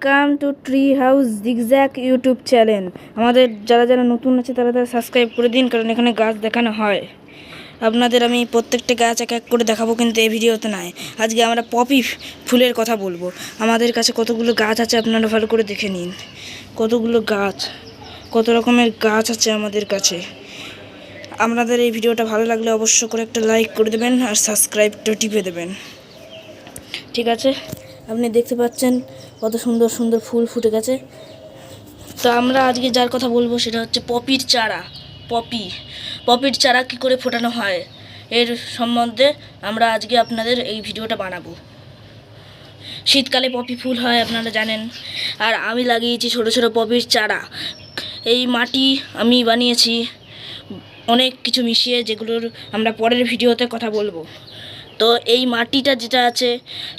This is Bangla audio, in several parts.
Welcome to tree house zigzag YouTube channel. আমাদের যারা যারা নতুন আছে তারা সাবস্ক্রাইব করে দিন, কারণ এখানে গাছ দেখানো হয়। আপনাদের আমি প্রত্যেকটা গাছ এক এক করে দেখাবো, কিন্তু এই ভিডিওতে নয়। আজকে আমরা পপি ফুলের কথা বলবো। আমাদের কাছে কতগুলো গাছ আছে আপনারা ভালো করে দেখে নিন। কতগুলো গাছ, কত রকমের গাছ আছে আমাদের কাছে। আপনাদের এই ভিডিওটা ভালো লাগলে অবশ্য করে একটা লাইক করে দেবেন আর সাবস্ক্রাইবটা টিপে দেবেন, ঠিক আছে? আপনি দেখতে পাচ্ছেন কত সুন্দর সুন্দর ফুল ফুটে গেছে। তো আমরা আজকে যার কথা বলবো সেটা হচ্ছে পপির চারা। পপির চারা কী করে ফোটানো হয় এর সম্বন্ধে আমরা আজকে আপনাদের এই ভিডিওটা বানাবো। শীতকালে পপি ফুল হয় আপনারা জানেন, আর আমি লাগিয়েছি ছোট ছোট পপির চারা। এই মাটি আমি বানিয়েছি অনেক কিছু মিশিয়ে, যেগুলোর আমরা পরের ভিডিওতে কথা বলবো। তো এই মাটিটা যেটা আছে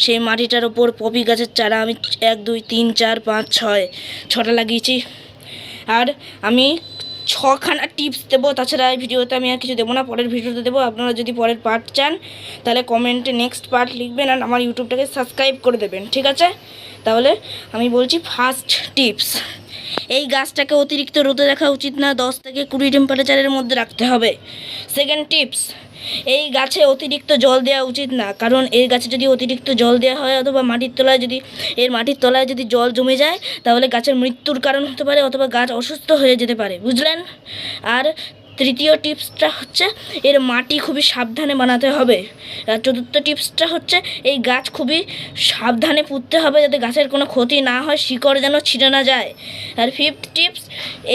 সেই মাটিটার ওপর পপি গাছের চারা আমি 1 2 3 4 5 6টা লাগিয়েছি। আর আমি 6খানা টিপস দেবো, তাছাড়া এই ভিডিওতে আমি আর কিছু দেবো না, পরের ভিডিওতে দেবো। আপনারা যদি পরের পার্ট চান তাহলে কমেন্টে নেক্সট পার্ট লিখবেন আর আমার ইউটিউবটাকে সাবস্ক্রাইব করে দেবেন, ঠিক আছে? তাহলে আমি বলছি ফার্স্ট টিপস, এই গাছটাকে অতিরিক্ত রোদে রাখা উচিত না, 10 থেকে 20 টেম্পারেচারের মধ্যে রাখতে হবে। সেকেন্ড টিপস, এই গাছে অতিরিক্ত জল দেওয়া উচিত না, কারণ এই গাছে যদি অতিরিক্ত জল দেওয়া হয় অথবা মাটির তলায় যদি জল জমে যায় তাহলে গাছের মৃত্যুর কারণ হতে পারে, অথবা গাছ অসুস্থ হয়ে যেতে পারে, বুঝলেন? আর তৃতীয় টিপসটা হচ্ছে এর মাটি খুবই সাবধানে বানাতে হবে। আর চতুর্থ টিপসটা হচ্ছে এই গাছ খুবই সাবধানে পুঁততে হবে যাতে গাছের কোনো ক্ষতি না হয়, শিকড় যেন ছিঁড়ে না যায়। আর ফিফথ টিপস,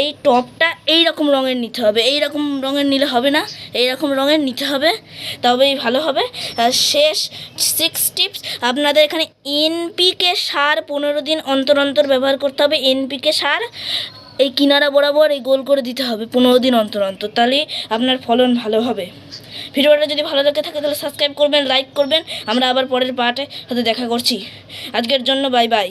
এই টবটা এই রকম রঙের নিতে হবে, এই রকম রঙের নিলে হবে না, এই রকম রঙের নিতে হবে, তবেই ভালো হবে। আর শেষ 6 টিপস, আপনাদের এখানে এনপিকে সার 15 দিন অন্তর অন্তর ব্যবহার করতে হবে। এনপিকে সার এই কিনারা বরাবর এই গোল করে দিতে হবে 15 দিন অন্তর অন্তর, তাহলে আপনার ফলন ভালো হবে। ভিডিওটা যদি ভালো লেগে থাকে তাহলে সাবস্ক্রাইব করবেন, লাইক করবেন। আমরা আবার পরের পার্টে হয়তো দেখা করছি। আজকের জন্য বাই বাই।